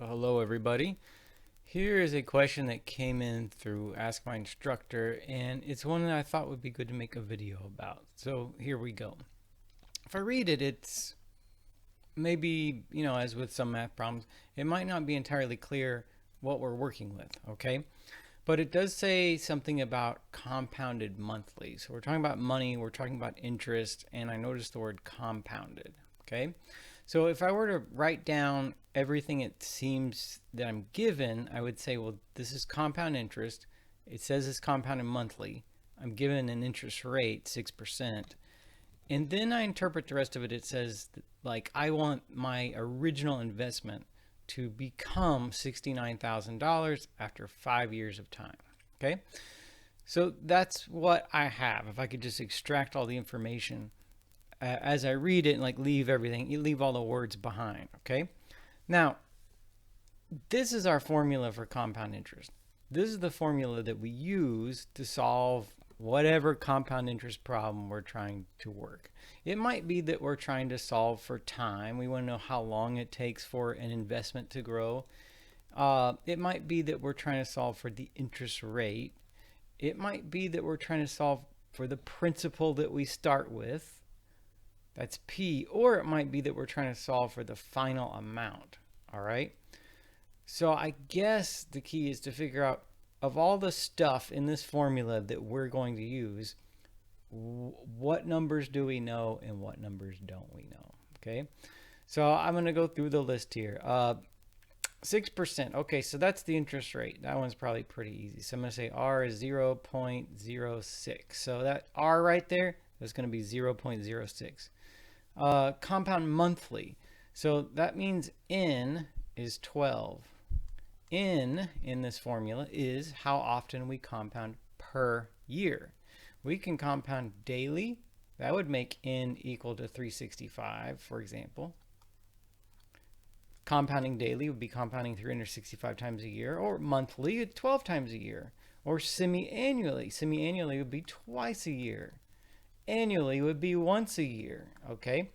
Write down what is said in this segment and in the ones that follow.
Hello everybody. Here is a question that came in through Ask My Instructor, and it's one that I thought would be good to make a video about. So here we go. If I read it, it's maybe, as with some math problems, it might not be entirely clear what we're working with, okay? But it does say something about compounded monthly. So we're talking about money, we're talking about interest, and I noticed the word compounded, okay? So if I were to write down everything it seems that I'm given, I would say, well, this is compound interest. It says it's compounded monthly. I'm given an interest rate, 6%. And then I interpret the rest of it. It says, like, I want my original investment to become $69,000 after 5 years of time. Okay. So that's what I have. If I could just extract all the information as I read it and like leave everything, you leave all the words behind. Okay. Now, this is our formula for compound interest. This is the formula that we use to solve whatever compound interest problem we're trying to work. It might be that we're trying to solve for time. We want to know how long it takes for an investment to grow. It might be that we're trying to solve for the interest rate. It might be that we're trying to solve for the principal that we start with. That's P. Or it might be that we're trying to solve for the final amount. All right. So I guess the key is to figure out, of all the stuff in this formula that we're going to use, what numbers do we know and what numbers don't we know? Okay, so I'm going to go through the list here. 6%. Okay, so that's the interest rate. That one's probably pretty easy. So I'm going to say R is 0.06. So that R right there is going to be 0.06. Compound monthly. So that means N is 12. N in this formula is how often we compound per year. We can compound daily. That would make N equal to 365, for example. Compounding daily would be compounding 365 times a year, or monthly, 12 times a year, or semi-annually. Semi-annually would be twice a year. Annually would be once a year, okay?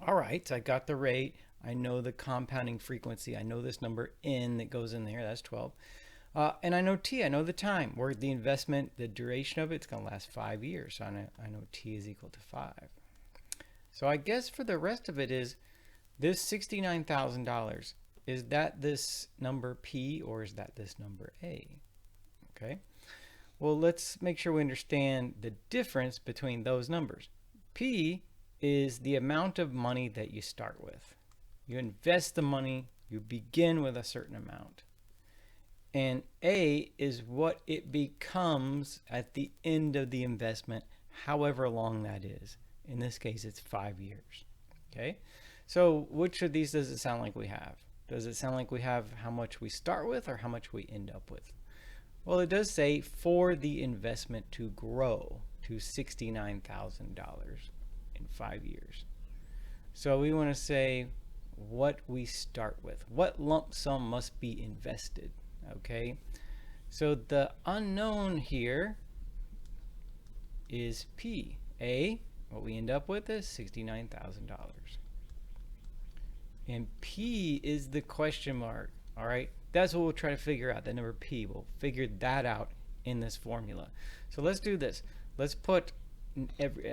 All right, so I got the rate. I know the compounding frequency. I know this number N that goes in there. That's 12. And I know T. I know the time where the investment, the duration of it, it's going to last 5 years. So I know T is equal to 5. So I guess for the rest of it is this $69,000. Is that this number P or is that this number A? Okay. Well, let's make sure we understand the difference between those numbers. P is the amount of money that you start with. You invest the money, you begin with a certain amount. And A is what it becomes at the end of the investment, however long that is. In this case, it's 5 years. Okay? So which of these does it sound like we have? Does it sound like we have how much we start with or how much we end up with? Well, it does say for the investment to grow to $69,000 in 5 years. So we want to say what we start with. What lump sum must be invested? Okay, so the unknown here is P. A, what we end up with is $69,000. And P is the question mark. All right, that's what we'll try to figure out, the number P. We'll figure that out in this formula. So let's do this. Let's put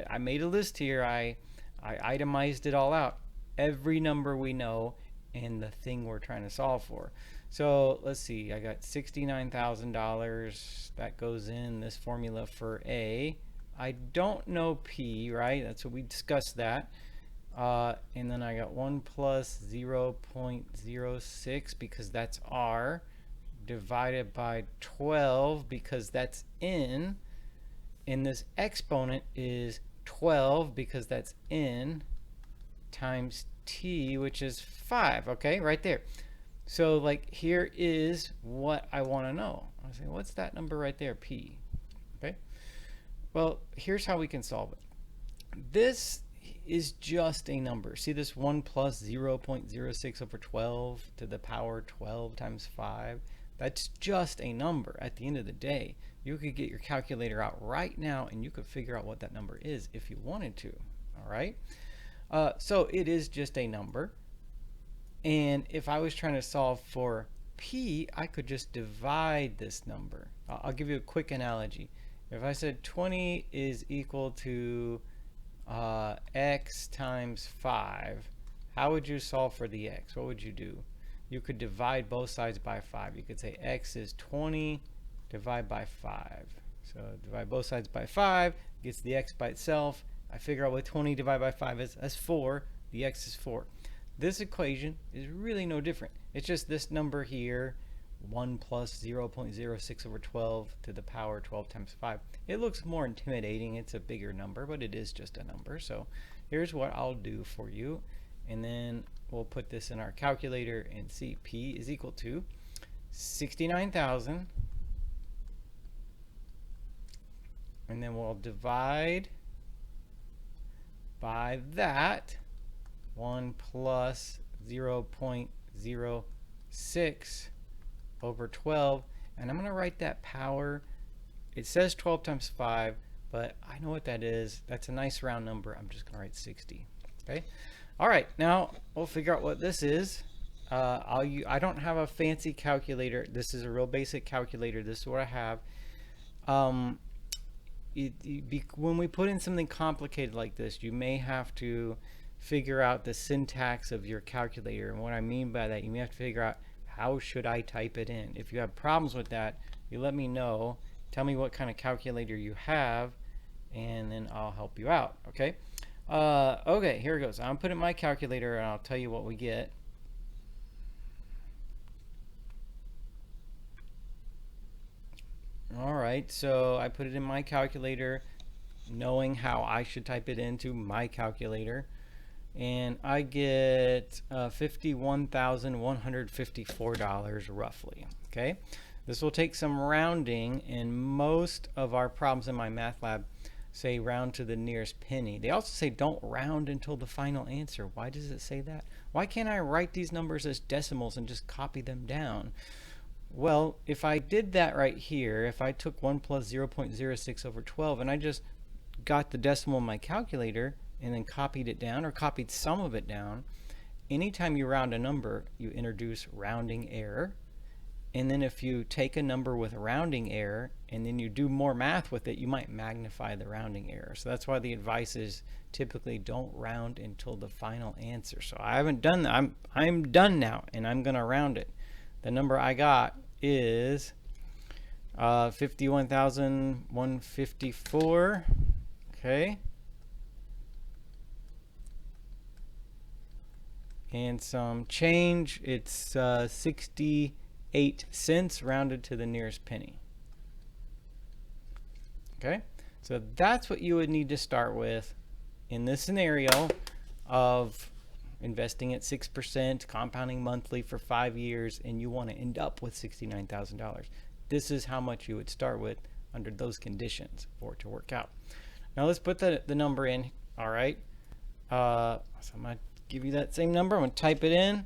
I made a list here. I itemized it all out. Every number we know and the thing we're trying to solve for. So let's see, I got $69,000. That goes in this formula for A. I don't know P, right? That's what we discussed that. And then I got 1 plus 0.06 because that's R, divided by 12 because that's N. And this exponent is 12 because that's N, times T, which is 5, okay, right there. So like here is what I want to know. I say, what's that number right there, P? Okay, well, here's how we can solve it. This is just a number. See this 1 plus 0.06 over 12 to the power 12 times 5? That's just a number. At the end of the day, you could get your calculator out right now and you could figure out what that number is if you wanted to, all right? So it is just a number. And if I was trying to solve for p, I could just divide this number. I'll give you a quick analogy. If I said 20 is equal to x times 5, how would you solve for the x? What would you do? You could divide both sides by 5. You could say x is 20, divide by 5. So divide both sides by 5, gets the x by itself. I figure out what 20 divided by 5 is. That's 4. The x is 4. This equation is really no different. It's just this number here, 1 plus 0.06 over 12 to the power 12 times 5. It looks more intimidating. It's a bigger number, but it is just a number. So here's what I'll do for you. And then we'll put this in our calculator and see p is equal to 69,000. And then we'll divide by that, 1 plus 0.06 over 12. And I'm going to write that power. It says 12 times 5, but I know what that is. That's a nice round number. I'm just going to write 60. Okay. All right. Now we'll figure out what this is. I don't have a fancy calculator. This is a real basic calculator. This is what I have. When we put in something complicated like this, you may have to figure out the syntax of your calculator. And what I mean by that, you may have to figure out, how should I type it in? If you have problems with that, you let me know. Tell me what kind of calculator you have, and then I'll help you out. Okay. Okay, here it goes. I'm putting my calculator, and I'll tell you what we get. All right, so I put it in my calculator, knowing how I should type it into my calculator, and I get $51,154 roughly. Okay, this will take some rounding, and most of our problems in MyMathLab say round to the nearest penny. They also say don't round until the final answer. Why does it say that? Why can't I write these numbers as decimals and just copy them down? Well, if I did that right here, if I took 1 plus 0.06 over 12 and I just got the decimal in my calculator and then copied it down, or copied some of it down, anytime you round a number, you introduce rounding error. And then if you take a number with a rounding error and then you do more math with it, you might magnify the rounding error. So that's why the advice is typically don't round until the final answer. So I haven't done that. I'm done now, and I'm going to round it. The number I got is 51,154. Okay. And some change. It's 68 cents rounded to the nearest penny. Okay. So that's what you would need to start with in this scenario of investing at 6%, compounding monthly for 5 years, and you want to end up with $69,000. This is how much you would start with under those conditions for it to work out. Now let's put the number in. All right. So I'm going to give you that same number. I'm going to type it in.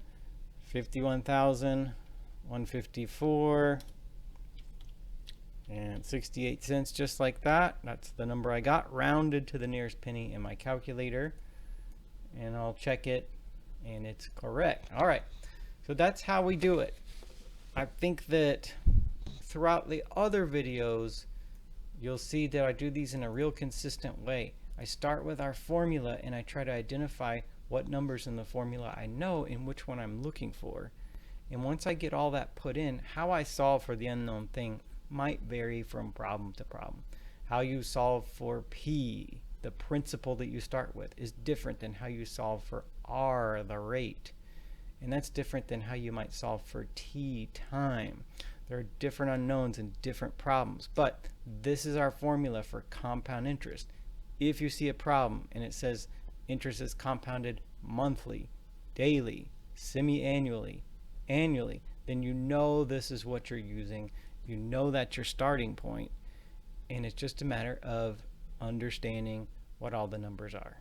51,154 and 68 cents, just like that. That's the number I got, rounded to the nearest penny in my calculator. And I'll check it, and it's correct. All right, so that's how we do it. I think that throughout the other videos, you'll see that I do these in a real consistent way. I start with our formula, and I try to identify what numbers in the formula I know and which one I'm looking for. And once I get all that put in, how I solve for the unknown thing might vary from problem to problem. How you solve for P, the principle that you start with, is different than how you solve for R, the rate. And that's different than how you might solve for T, time. There are different unknowns and different problems. But this is our formula for compound interest. If you see a problem and it says interest is compounded monthly, daily, semi-annually, annually, then you know this is what you're using. You know that's your starting point. And it's just a matter of understanding what all the numbers are.